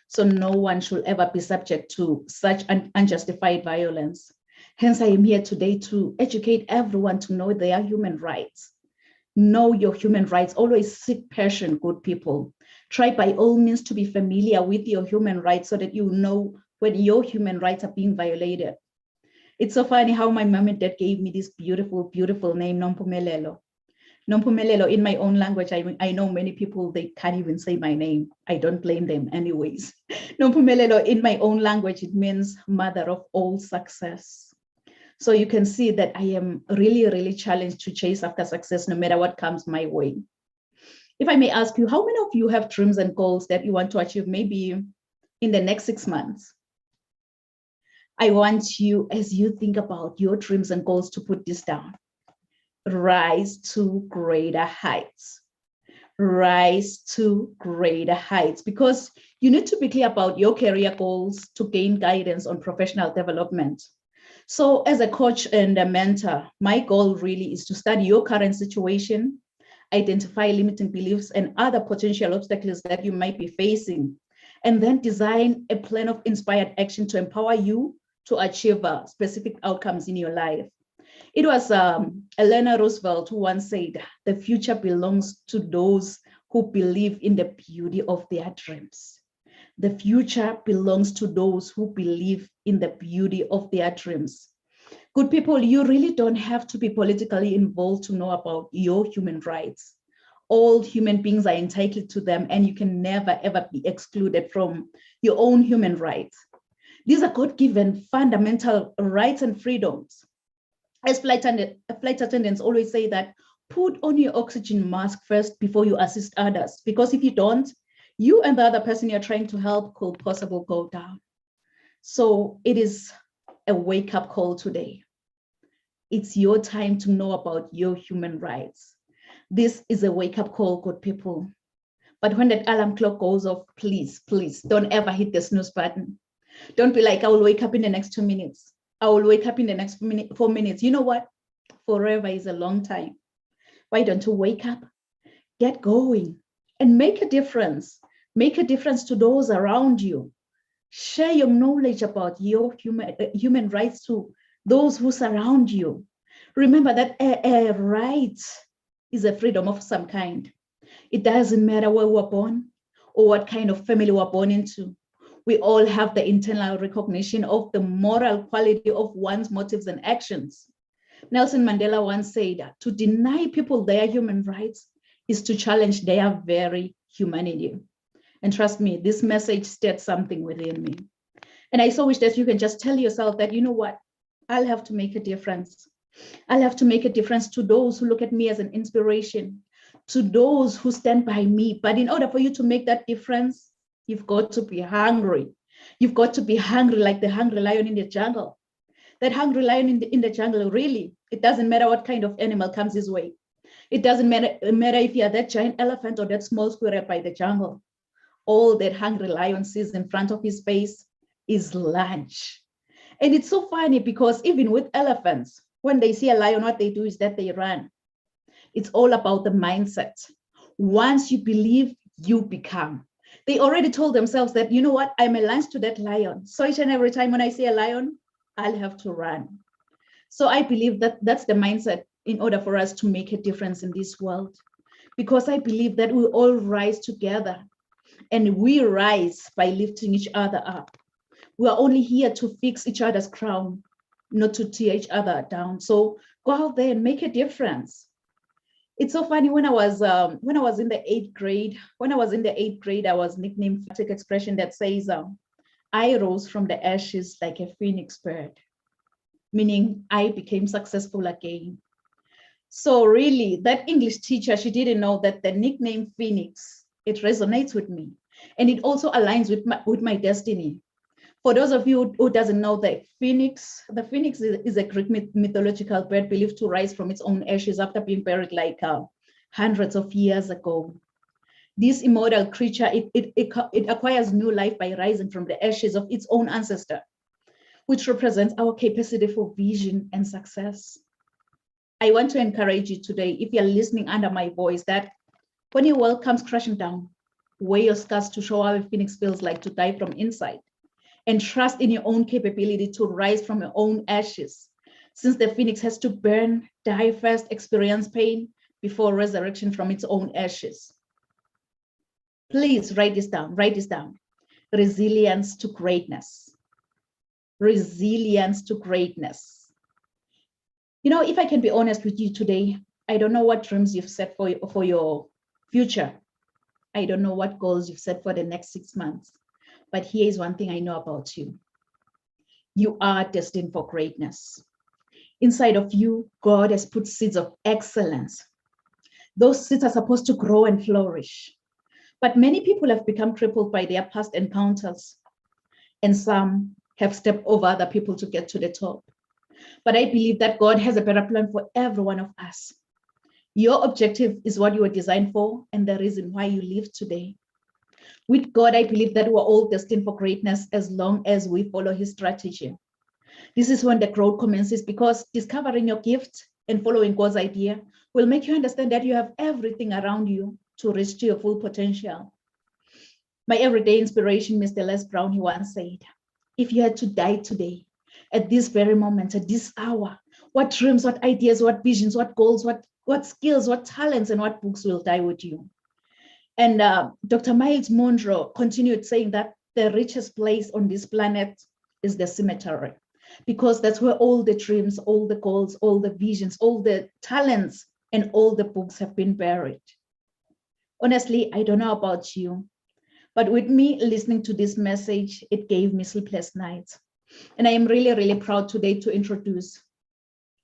So no one should ever be subject to such unjustified violence. Hence, I am here today to educate everyone to know their human rights. Know your human rights. Always seek passion, good people. Try by all means to be familiar with your human rights so that you know when your human rights are being violated. It's so funny how my mom and dad gave me this beautiful, beautiful name, Nompumelelo. Nompumelelo, in my own language, I know many people, they can't even say my name. I don't blame them anyways. Nompumelelo, in my own language, it means mother of all success. So you can see that I am really, really challenged to chase after success no matter what comes my way. If I may ask you, how many of you have dreams and goals that you want to achieve maybe in the next 6 months? I want you, as you think about your dreams and goals, to put this down. Rise to greater heights. Rise to greater heights, because you need to be clear about your career goals to gain guidance on professional development. So as a coach and a mentor, my goal really is to study your current situation, identify limiting beliefs and other potential obstacles that you might be facing, and then design a plan of inspired action to empower you to achieve specific outcomes in your life. It was Eleanor Roosevelt who once said, the future belongs to those who believe in the beauty of their dreams. The future belongs to those who believe in the beauty of their dreams. Good people, you really don't have to be politically involved to know about your human rights. All human beings are entitled to them, and you can never, ever be excluded from your own human rights. These are God-given fundamental rights and freedoms. As flight attendants always say that, put on your oxygen mask first before you assist others, because if you don't, you and the other person you're trying to help could possibly go down. So it is a wake-up call today. It's your time to know about your human rights. This is a wake-up call, good people. But when that alarm clock goes off, please, please don't ever hit the snooze button. Don't be like, I will wake up in the next 2 minutes. I will wake up in the next 4 minutes. You know what? Forever is a long time. Why don't you wake up, get going, and make a difference? Make a difference to those around you. Share your knowledge about your human rights to those who surround you. Remember that a right is a freedom of some kind. It doesn't matter where we were born or what kind of family we were born into. We all have the internal recognition of the moral quality of one's motives and actions. Nelson Mandela once said, to deny people their human rights is to challenge their very humanity. And trust me, this message stirred something within me. And I so wish that you can just tell yourself that, you know what, I'll have to make a difference. I'll have to make a difference to those who look at me as an inspiration, to those who stand by me. But in order for you to make that difference, you've got to be hungry. You've got to be hungry like the hungry lion in the jungle. That hungry lion in the jungle, really, it doesn't matter what kind of animal comes his way. It doesn't matter if you're that giant elephant or that small squirrel by the jungle. All that hungry lion sees in front of his face is lunch. And it's so funny because even with elephants, when they see a lion, what they do is that they run. It's all about the mindset. Once you believe, you become. They already told themselves that, you know what, I'm a lunch to that lion. So each and every time when I see a lion, I'll have to run. So I believe that that's the mindset in order for us to make a difference in this world. Because I believe that we all rise together, and we rise by lifting each other up. We are only here to fix each other's crown, not to tear each other down. So go out there and make a difference. It's so funny, when I was in the 8th grade, I was nicknamed a expression that says, I rose from the ashes like a phoenix bird, meaning I became successful again. So really, that English teacher, she didn't know that the nickname Phoenix, it resonates with me. And it also aligns with my destiny. For those of you who doesn't know, the phoenix is a Greek mythological bird believed to rise from its own ashes after being buried like hundreds of years ago. This immortal creature, it acquires new life by rising from the ashes of its own ancestor, which represents our capacity for vision and success. I want to encourage you today, if you're listening under my voice, that when your world comes crashing down, wear your scars to show how a phoenix feels like to die from inside, and trust in your own capability to rise from your own ashes. Since the phoenix has to burn, die first, experience pain before resurrection from its own ashes. Please write this down, write this down. Resilience to greatness. Resilience to greatness. You know, if I can be honest with you today, I don't know what dreams you've set for your future. I don't know what goals you've set for the next 6 months. But here is one thing I know about you. You are destined for greatness. Inside of you, God has put seeds of excellence. Those seeds are supposed to grow and flourish. But many people have become crippled by their past encounters, and some have stepped over other people to get to the top. But I believe that God has a better plan for every one of us. Your objective is what you were designed for and the reason why you live today. With God, I believe that we're all destined for greatness as long as we follow his strategy. This is when the growth commences, because discovering your gift and following God's idea will make you understand that you have everything around you to reach to your full potential. My everyday inspiration, Mr. Les Brown, he once said, if you had to die today, at this very moment, at this hour, what dreams, what ideas, what visions, what goals, what skills, what talents, and what books will die with you? And Dr. Miles Monroe continued saying that the richest place on this planet is the cemetery, because that's where all the dreams, all the goals, all the visions, all the talents, and all the books have been buried. Honestly, I don't know about you, but with me listening to this message, it gave me sleepless nights. And I am really, really proud today to introduce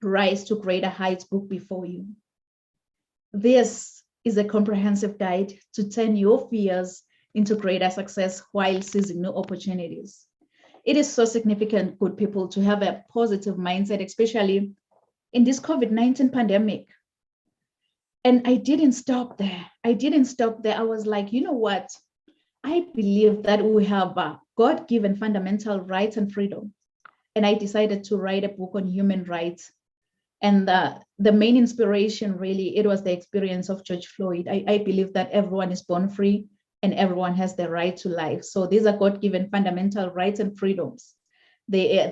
Rise to Greater Heights book before you. This is a comprehensive guide to turn your fears into greater success while seizing new opportunities. It is so significant, good people, to have a positive mindset, especially in this COVID-19 pandemic. And I didn't stop there. I was like, you know what? I believe that we have God-given fundamental rights and freedom. And I decided to write a book on human rights. And the main inspiration, really, it was the experience of George Floyd. I believe that everyone is born free and everyone has the right to life. So these are God-given fundamental rights and freedoms. We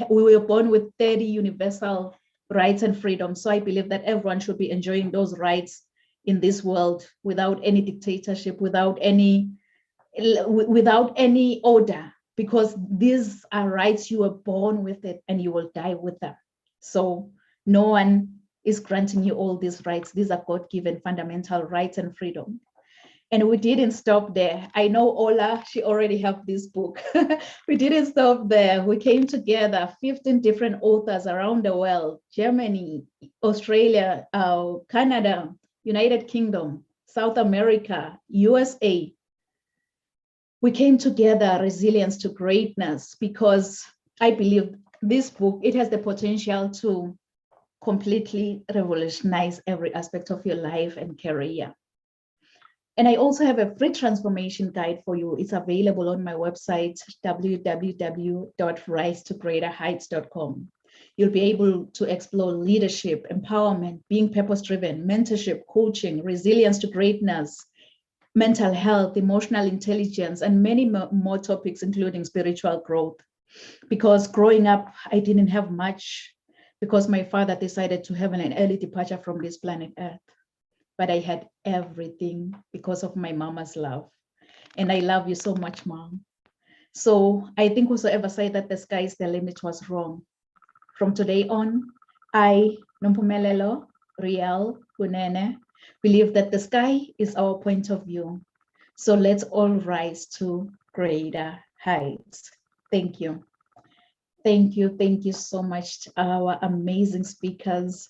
were born with 30 universal rights and freedoms. So I believe that everyone should be enjoying those rights in this world without any dictatorship, without any order, because these are rights. You were born with it and you will die with them. So no one is granting you all these rights. These are God-given fundamental rights and freedom. And we didn't stop there. I know Ola, she already have this book. We didn't stop there. We came together, 15 different authors around the world, Germany, Australia, Canada, United Kingdom, South America, USA. We came together, Resilience to Greatness, because I believe this book, it has the potential to completely revolutionize every aspect of your life and career. And I also have a free transformation guide for you. It's available on my website, www.risetogreaterheights.com. You'll be able to explore leadership, empowerment, being purpose-driven, mentorship, coaching, resilience to greatness, mental health, emotional intelligence, and many more topics, including spiritual growth. Because growing up, I didn't have much, because my father decided to have an early departure from this planet Earth. But I had everything because of my mama's love. And I love you so much, Mom. So I think whosoever said that the sky is the limit was wrong. From today on, I, Nompumelelo, Riel, Kunene, believe that the sky is our point of view. So let's all rise to greater heights. Thank you. Thank you so much to our amazing speakers.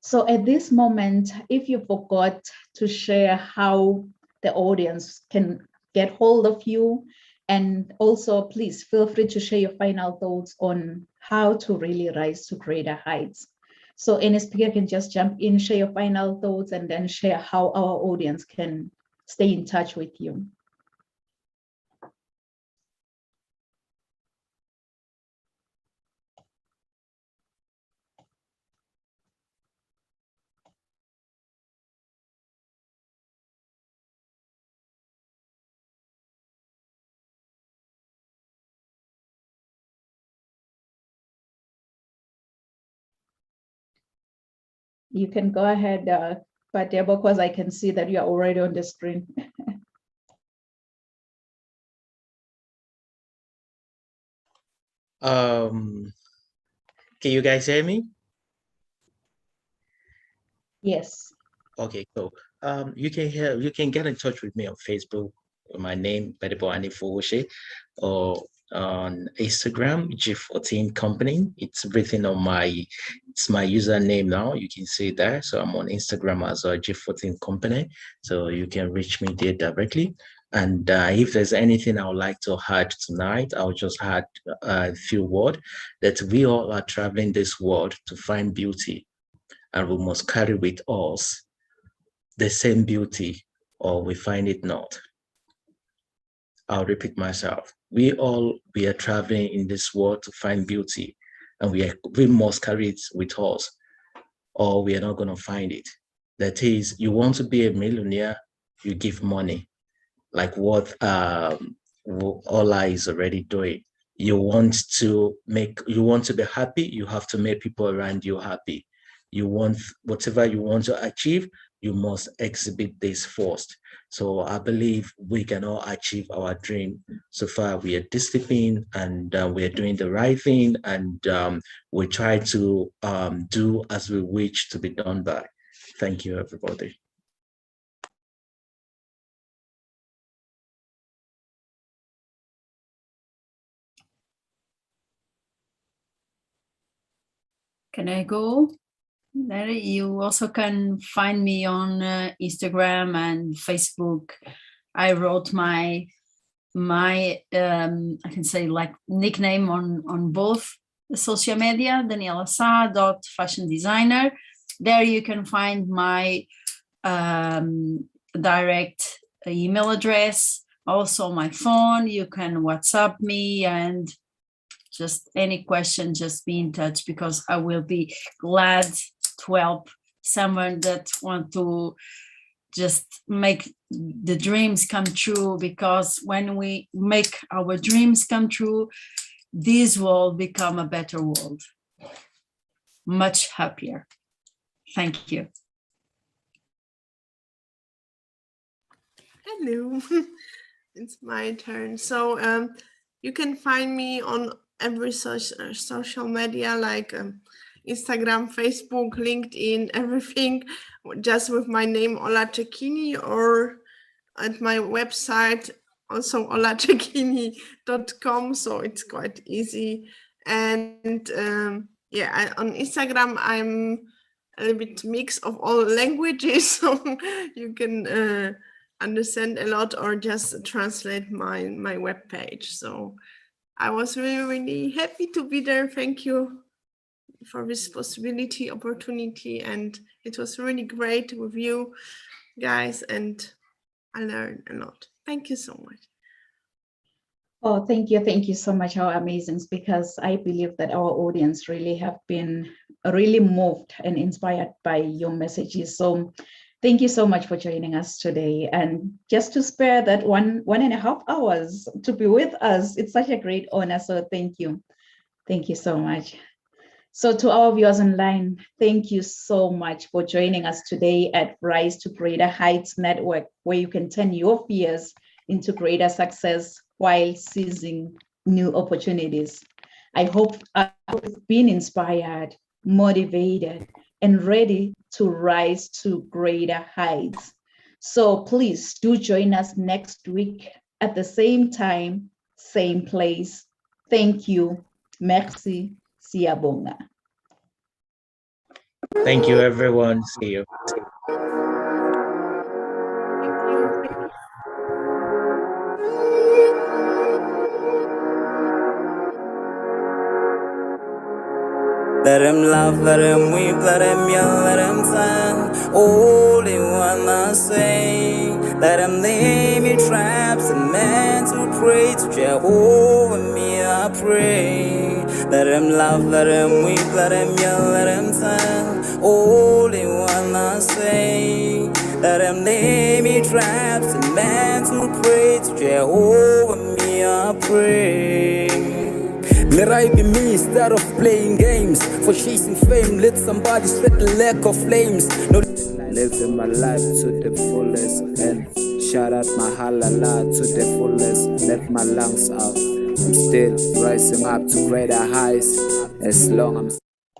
So at this moment, if you forgot to share how the audience can get hold of you, and also please feel free to share your final thoughts on how to really rise to greater heights. So any speaker can just jump in, share your final thoughts, and then share how our audience can stay in touch with you. You can go ahead, Patebo, because I can see that you are already on the screen. Can you guys hear me? Yes. Okay, cool. You can get in touch with me on Facebook with my name, Bedibo Anifowoshe, or on Instagram, G14 Company. It's written on it's my username now. You can see there. So I'm on Instagram as a G14 Company. So you can reach me there directly. And if there's anything I would like to add tonight, I'll just add a few words that we all are traveling this world to find beauty, and we must carry with us the same beauty, or we find it not. I'll repeat myself. We are traveling in this world to find beauty, and we must carry it with us, or we are not going to find it. That is, you want to be a millionaire, you give money, like what Ola is already doing. You want to be happy, you have to make people around you happy. You want whatever you want to achieve, you must exhibit this first. So I believe we can all achieve our dream. So far, we are disciplined, and we are doing the right thing, and we try to do as we wish to be done by. Thank you, everybody. Can I go? There, you also can find me on Instagram and Facebook. I wrote my I can say like nickname on both social media, Daniela Sa fashion designer. There you can find my direct email address, also my phone. You can WhatsApp me, and just any question, just be in touch, because I will be glad to help someone that want to just make the dreams come true, because when we make our dreams come true, this will become a better world, much happier. Thank you. Hello, it's my turn. So you can find me on every social media, like Instagram, Facebook, LinkedIn, everything, just with my name, Ola Cecchini, or at my website, also olacecchini.com. So it's quite easy. And yeah, on Instagram, I'm a little bit mix of all languages, so you can understand a lot, or just translate my webpage. So I was really happy to be there. Thank you for this opportunity, and it was really great with you guys, and I learned a lot. Thank you so much. Oh, thank you so much, our amazing speakers. I believe that our audience really have been really moved and inspired by your messages. So thank you so much for joining us today, and just to spare that 1.5 hours to be with us. It's such a great honor. So thank you so much. So to our viewers online, thank you so much for joining us today at Rise to Greater Heights Network, where you can turn your fears into greater success while seizing new opportunities. I hope you've been inspired, motivated, and ready to rise to greater heights. So please do join us next week at the same time, same place. Thank you. Merci. Siyabonga. Thank you, everyone. See you. Let him laugh, let him weep, let him yell, let him sing. All they wanna say. Let him lay me traps and men to pray to Jehovah, me I pray. Let him laugh, let him weep, let him yell, let him sing. All they wanna say. Let him lay me traps and men to pray to Jehovah, me I pray. Let I be me instead of playing games. For chasing fame, let somebody set the lack of flames. No, living my life to the fullest and shout out my halala to the fullest. Let my lungs out. I'm still rising up to greater heights as long as